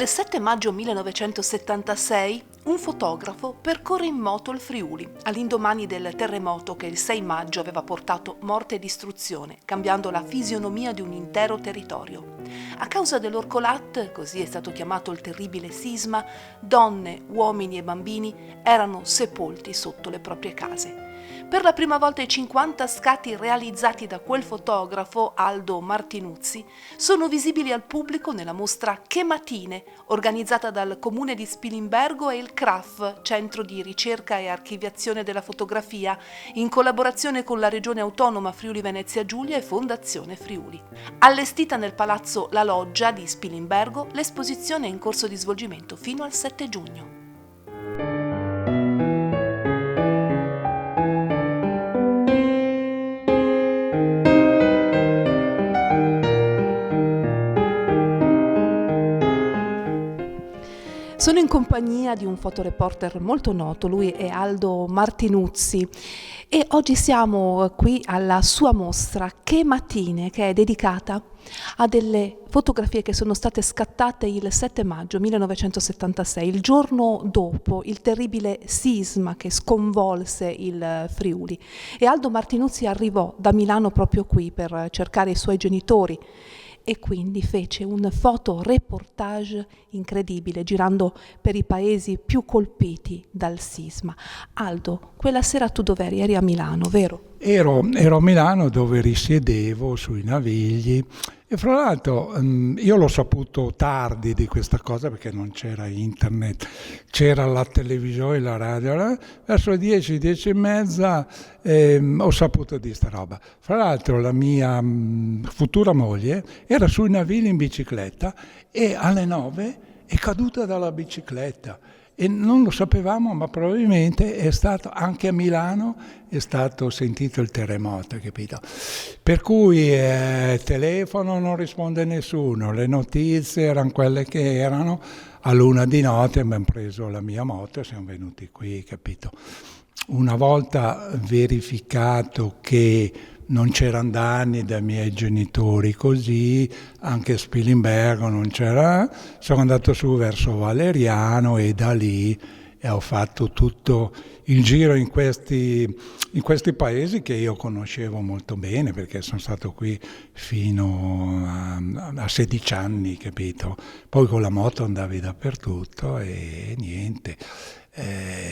7 maggio 1976 un fotografo percorre in moto il Friuli, all'indomani del terremoto che il 6 maggio aveva portato morte e distruzione, cambiando la fisionomia di un intero territorio. A causa dell'Orcolat, così è stato chiamato il terribile sisma, donne, uomini e bambini erano sepolti sotto le proprie case. Per la prima volta i 50 scatti realizzati da quel fotografo, Aldo Martinuzzi, sono visibili al pubblico nella mostra Che Matine, organizzata dal Comune di Spilimbergo e il CRAF, Centro di Ricerca e Archiviazione della Fotografia, in collaborazione con la Regione Autonoma Friuli Venezia Giulia e Fondazione Friuli. Allestita nel Palazzo La Loggia di Spilimbergo, l'esposizione è in corso di svolgimento fino al 7 giugno. Sono in compagnia di un fotoreporter molto noto, lui è Aldo Martinuzzi e oggi siamo qui alla sua mostra Che Matine, che è dedicata a delle fotografie che sono state scattate il 7 maggio 1976, il giorno dopo il terribile sisma che sconvolse il Friuli. E Aldo Martinuzzi arrivò da Milano proprio qui per cercare i suoi genitori e quindi fece un fotoreportage incredibile, girando per i paesi più colpiti dal sisma. Aldo, quella sera tu dov'eri? Eri a Milano, vero? Ero a Milano dove risiedevo sui Navigli e fra l'altro io l'ho saputo tardi di questa cosa perché non c'era internet, c'era la televisione, la radio, verso le 10, 10 e mezza ho saputo di sta roba. Fra l'altro la mia futura moglie era sui Navigli in bicicletta e alle 9 è caduta dalla bicicletta. E non lo sapevamo, ma probabilmente è stato, anche a Milano è stato sentito il terremoto, capito? Per cui telefono non risponde nessuno, le notizie erano quelle che erano, a luna di notte abbiamo preso la mia moto e siamo venuti qui, capito? Una volta verificato che non c'erano danni dai miei genitori, così anche a Spilimbergo non c'era, sono andato su verso Valeriano e da lì ho fatto tutto il giro in questi paesi che io conoscevo molto bene perché sono stato qui fino a 16 anni, capito? Poi con la moto andavi dappertutto e niente.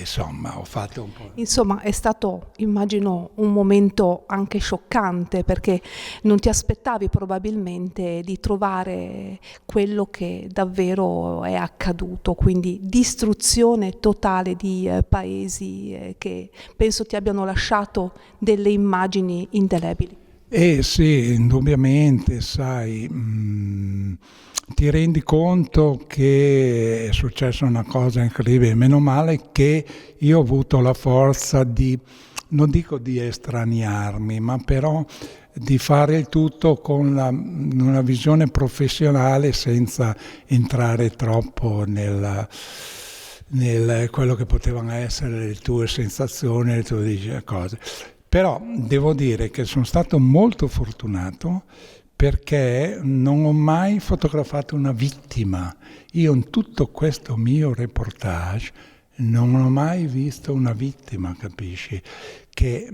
Insomma, ho fatto un po'. Insomma, è stato, immagino, un momento anche scioccante perché non ti aspettavi probabilmente di trovare quello che davvero è accaduto, quindi distruzione totale di paesi che penso ti abbiano lasciato delle immagini indelebili. Sì, indubbiamente, sai, ti rendi conto che è successa una cosa incredibile, meno male che io ho avuto la forza di, non dico di estraniarmi, ma però di fare il tutto con una visione professionale senza entrare troppo nel quello che potevano essere le tue sensazioni, le tue cose. Però devo dire che sono stato molto fortunato perché non ho mai fotografato una vittima. Io in tutto questo mio reportage non ho mai visto una vittima, capisci? Che,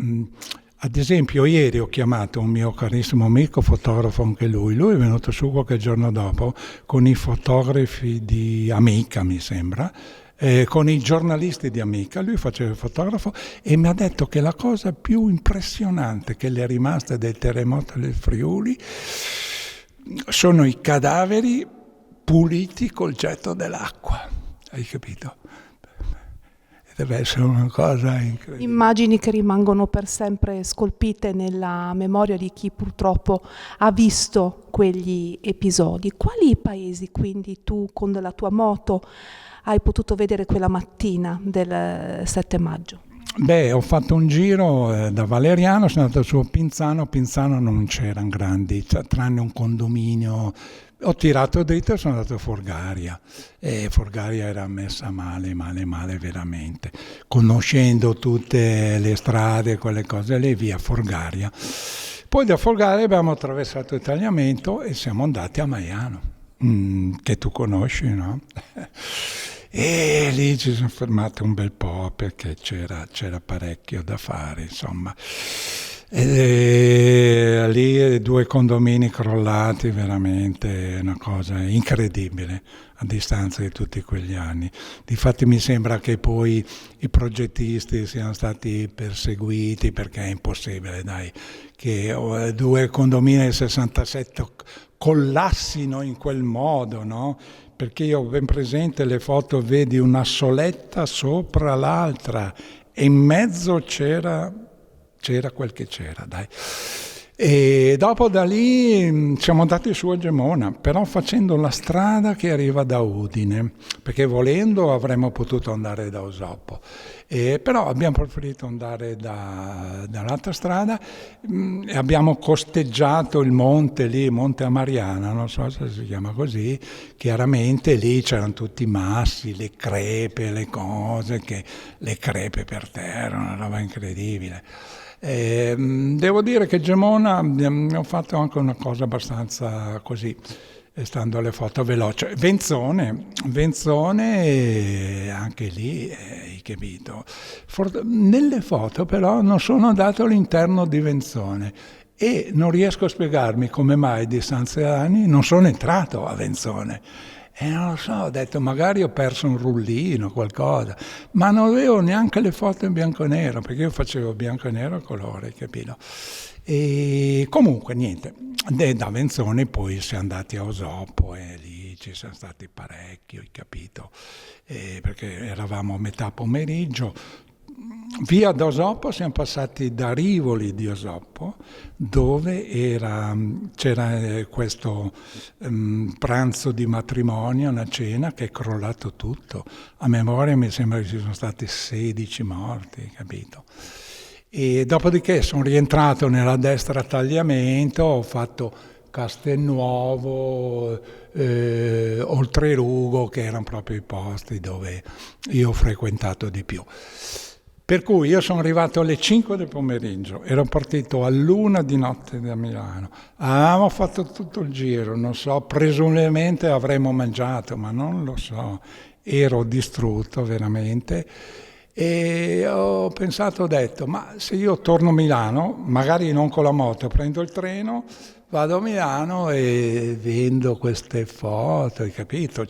ad esempio, ieri ho chiamato un mio carissimo amico, fotografo anche lui è venuto su qualche giorno dopo con i fotografi di Amica, mi sembra, con i giornalisti di Amica, lui faceva il fotografo e mi ha detto che la cosa più impressionante che le è rimasta del terremoto del Friuli sono i cadaveri puliti col getto dell'acqua, hai capito? Deve essere una cosa incredibile. Immagini che rimangono per sempre scolpite nella memoria di chi purtroppo ha visto quegli episodi. Quali paesi quindi tu con la tua moto hai potuto vedere quella mattina del 7 maggio? Ho fatto un giro da Valeriano, sono andato su Pinzano non c'erano grandi, tranne un condominio. Ho tirato dritto e sono andato a Forgaria e Forgaria era messa male veramente, conoscendo tutte le strade, quelle cose lì, via Forgaria. Poi da Forgaria abbiamo attraversato il tagliamento e siamo andati a Maiano. che tu conosci, no? E lì ci sono fermato un bel po' perché c'era parecchio da fare, insomma. E lì 2 condomini crollati, veramente una cosa incredibile a distanza di tutti quegli anni. Difatti mi sembra che poi i progettisti siano stati perseguiti perché è impossibile, dai, che 2 condomini del 67 collassino in quel modo, no? Perché io ho ben presente le foto, vedi una soletta sopra l'altra e in mezzo c'era quel che c'era, dai. E dopo da lì siamo andati su a Gemona, però facendo la strada che arriva da Udine, perché volendo avremmo potuto andare da Osopo, però abbiamo preferito andare dall'altra strada e abbiamo costeggiato il monte lì, Monte Amariana, non so se si chiama così, chiaramente lì c'erano tutti i massi, le crepe, le cose, le crepe per terra, una roba incredibile. Devo dire che Gemona ho fatto anche una cosa abbastanza così, stando alle foto veloce. Venzone anche lì, hai capito. Nelle foto però non sono andato all'interno di Venzone e non riesco a spiegarmi come mai di San Seani non sono entrato a Venzone. E non lo so, ho detto magari ho perso un rullino, qualcosa, ma non avevo neanche le foto in bianco e nero, perché io facevo bianco e nero a colore, capito? E comunque niente, da Venzone poi siamo andati a Osopo e lì ci sono stati parecchi, hai capito? Perché eravamo a metà pomeriggio. Via da Osopo siamo passati da Rivoli di Osopo, dove c'era questo pranzo di matrimonio, una cena che è crollato tutto. A memoria mi sembra che ci sono stati 16 morti, capito? E dopodiché sono rientrato nella destra tagliamento, ho fatto Castelnuovo, Oltrerugo, che erano proprio i posti dove io ho frequentato di più. Per cui io sono arrivato alle 5 del pomeriggio, ero partito all'1 di notte da Milano, avevamo fatto tutto il giro, non so, presumibilmente avremmo mangiato, ma non lo so, ero distrutto veramente e ho pensato, ho detto, ma se io torno a Milano, magari non con la moto, prendo il treno, vado a Milano e vendo queste foto, hai capito?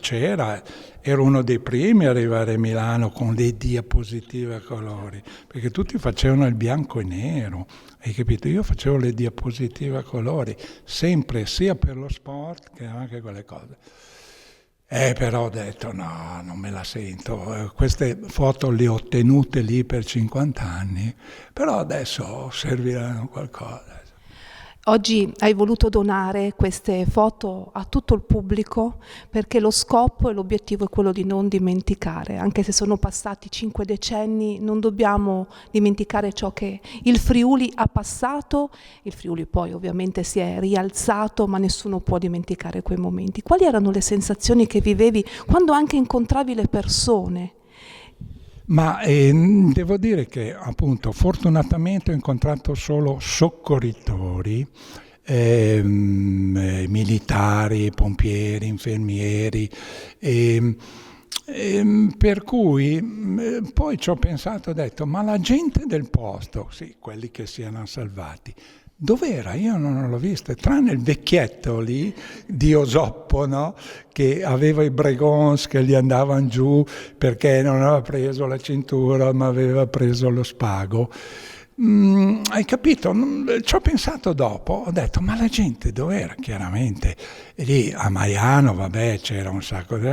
Ero uno dei primi ad arrivare a Milano con le diapositive a colori, perché tutti facevano il bianco e nero, hai capito? Io facevo le diapositive a colori, sempre sia per lo sport che anche quelle cose. Però ho detto no, non me la sento, queste foto le ho tenute lì per 50 anni, però adesso serviranno qualcosa. Oggi hai voluto donare queste foto a tutto il pubblico perché lo scopo e l'obiettivo è quello di non dimenticare, anche se sono passati 5 decenni, non dobbiamo dimenticare ciò che il Friuli ha passato, il Friuli poi ovviamente si è rialzato, ma nessuno può dimenticare quei momenti. Quali erano le sensazioni che vivevi quando anche incontravi le persone? Ma devo dire che appunto fortunatamente ho incontrato solo soccorritori, militari, pompieri, infermieri, per cui poi ci ho pensato, ho detto, ma la gente del posto, sì, quelli che si erano salvati, dov'era? Io non l'ho vista, tranne il vecchietto lì di Osoppo, no? Che aveva i bregons che gli andavano giù perché non aveva preso la cintura ma aveva preso lo spago. Hai capito? Ci ho pensato dopo, ho detto ma la gente dov'era? Chiaramente lì a Maiano, vabbè, c'era un sacco di...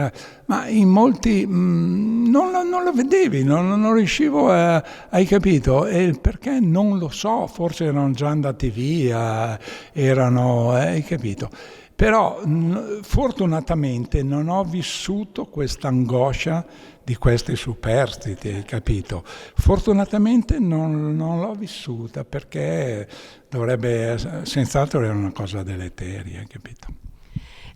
ma in molti non lo vedevi, non riuscivo a... Hai capito? Perché non lo so, forse erano già andati via, hai capito? Però fortunatamente non ho vissuto questa angoscia di questi superstiti, hai capito? Fortunatamente non l'ho vissuta perché dovrebbe, senz'altro era una cosa deleteria, hai capito?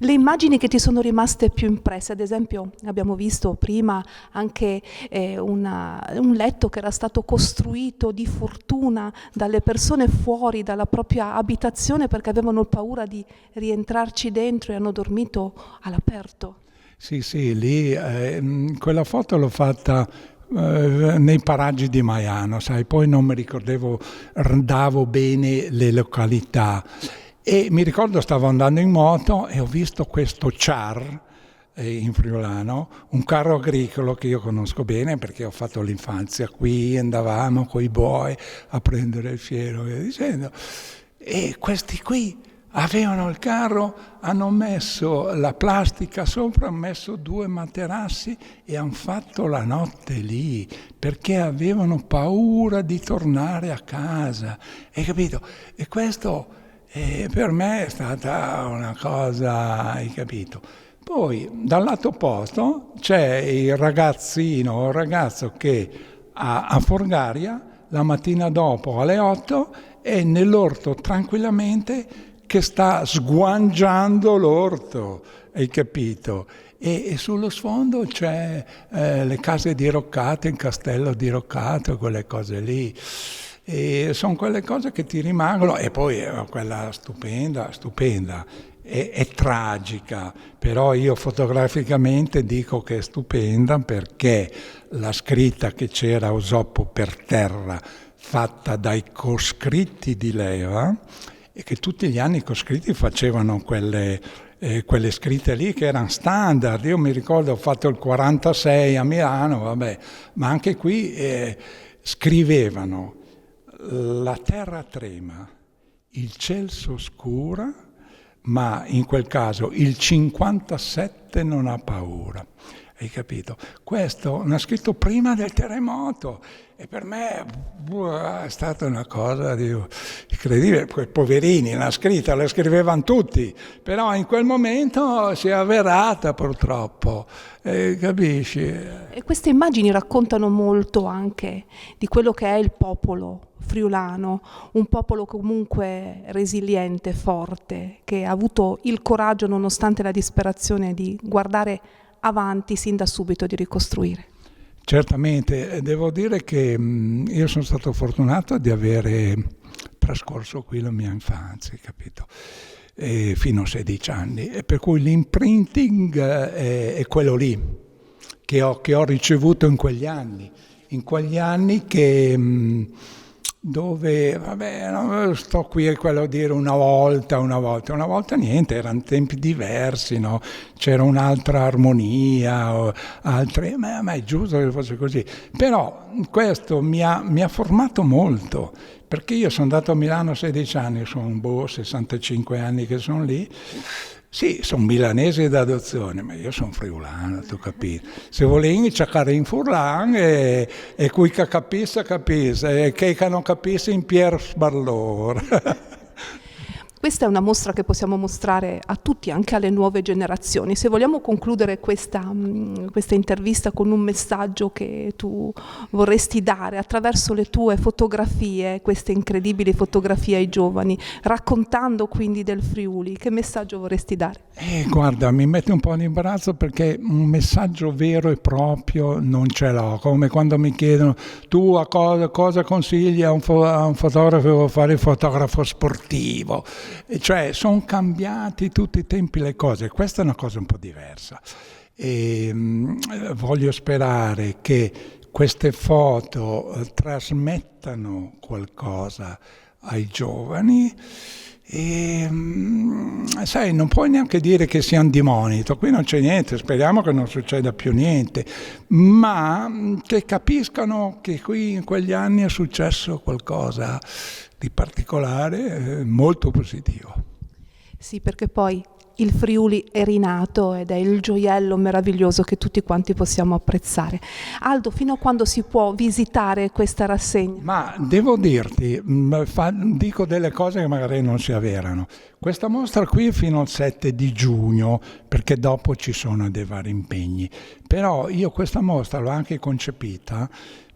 Le immagini che ti sono rimaste più impresse, ad esempio abbiamo visto prima anche un letto che era stato costruito di fortuna dalle persone fuori dalla propria abitazione perché avevano paura di rientrarci dentro e hanno dormito all'aperto. Sì, lì quella foto l'ho fatta nei paraggi di Maiano, sai, poi non mi ricordavo bene le località. E mi ricordo stavo andando in moto e ho visto questo char in friulano, un carro agricolo che io conosco bene perché ho fatto l'infanzia qui, andavamo coi buoi a prendere il fieno e via dicendo. E questi qui avevano il carro, hanno messo la plastica sopra, hanno messo 2 materassi e hanno fatto la notte lì perché avevano paura di tornare a casa. Hai capito? E questo per me è stata una cosa, hai capito? Poi dal lato opposto c'è il ragazzino o il ragazzo che a Forgaria la mattina dopo alle 8 è nell'orto tranquillamente che sta sguangiando l'orto, hai capito? E sullo sfondo c'è le case diroccate, il castello diroccato, quelle cose lì. E sono quelle cose che ti rimangono, e poi quella stupenda, è tragica, però io fotograficamente dico che è stupenda perché la scritta che c'era a Usoppo per terra, fatta dai coscritti di leva, e che tutti gli anni i coscritti facevano quelle scritte lì che erano standard. Io mi ricordo, ho fatto il 46 a Milano, vabbè, ma anche qui scrivevano: la terra trema, il ciel s'oscura, ma in quel caso il 57 non ha paura. Hai capito? Questo l'ha scritto prima del terremoto e per me è stata una cosa incredibile. Quei poverini, la scrivevano tutti, però in quel momento si è avverata purtroppo, capisci? E queste immagini raccontano molto anche di quello che è il popolo friulano, un popolo comunque resiliente, forte, che ha avuto il coraggio, nonostante la disperazione, di guardare avanti sin da subito, di ricostruire. Certamente, devo dire che io sono stato fortunato di avere trascorso qui la mia infanzia, capito? Fino a 16 anni, e per cui l'imprinting è quello lì che ho ricevuto in quegli anni che dove, vabbè, non sto qui a quello a dire una volta niente, erano tempi diversi, no? C'era un'altra armonia, ma è giusto che fosse così. Però questo mi ha formato molto, perché io sono andato a Milano a 16 anni, sono 65 anni che sono lì. Sì, sono milanese d'adozione, ma io sono friulano, tu capisci. Se volevi cercare in furlan e cui che capisce, e che non capisce in Pier Sbarlor. Questa è una mostra che possiamo mostrare a tutti, anche alle nuove generazioni. Se vogliamo concludere questa intervista con un messaggio che tu vorresti dare attraverso le tue fotografie, queste incredibili fotografie ai giovani, raccontando quindi del Friuli, che messaggio vorresti dare? Guarda, mi mette un po' in imbarazzo perché un messaggio vero e proprio non ce l'ho, come quando mi chiedono: tu a cosa consigli a un fotografo per fare il fotografo sportivo? Cioè, sono cambiati tutti i tempi le cose, questa è una cosa un po' diversa. E voglio sperare che queste foto trasmettano qualcosa ai giovani. E sai, non puoi neanche dire che siano di monito, qui non c'è niente, speriamo che non succeda più niente, ma che capiscano che qui in quegli anni è successo qualcosa di particolare, molto positivo. Sì, perché poi il Friuli è rinato ed è il gioiello meraviglioso che tutti quanti possiamo apprezzare. Aldo, fino a quando si può visitare questa rassegna? Ma devo dirti, dico delle cose che magari non si avverano. Questa mostra qui è fino al 7 di giugno, perché dopo ci sono dei vari impegni. Però io questa mostra l'ho anche concepita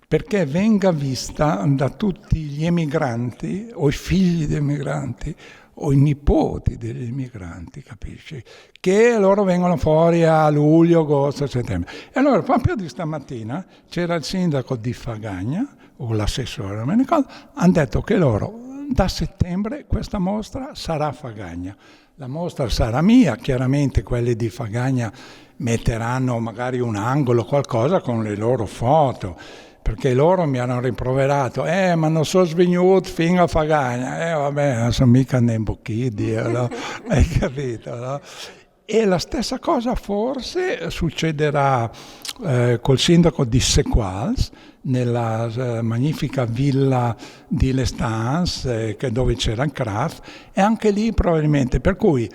perché venga vista da tutti gli emigranti o i figli degli emigranti o i nipoti degli immigranti, capisci? Che loro vengono fuori a luglio, agosto, settembre. E allora proprio di stamattina c'era il sindaco di Fagagna, o l'assessore, non mi ricordo, hanno detto che loro da settembre questa mostra sarà a Fagagna. La mostra sarà mia, chiaramente quelli di Fagagna metteranno magari un angolo, qualcosa con le loro foto, perché loro mi hanno rimproverato, ma non sono svenuto fino a Fagagna, vabbè, non sono mica né imbocchiti, no? Hai capito, no? E la stessa cosa forse succederà col sindaco di Séquals, nella magnifica villa di l'Estance, dove c'era il craft, e anche lì probabilmente, per cui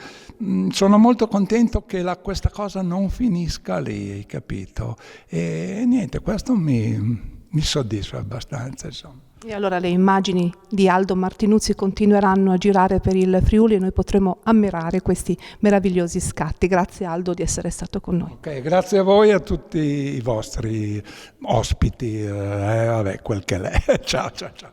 sono molto contento che questa cosa non finisca lì, hai capito? E niente, questo mi soddisfa abbastanza, insomma. E allora le immagini di Aldo Martinuzzi continueranno a girare per il Friuli e noi potremo ammirare questi meravigliosi scatti. Grazie Aldo di essere stato con noi. Ok, grazie a voi e a tutti i vostri ospiti, vabbè, quel che è. Ciao, ciao, ciao.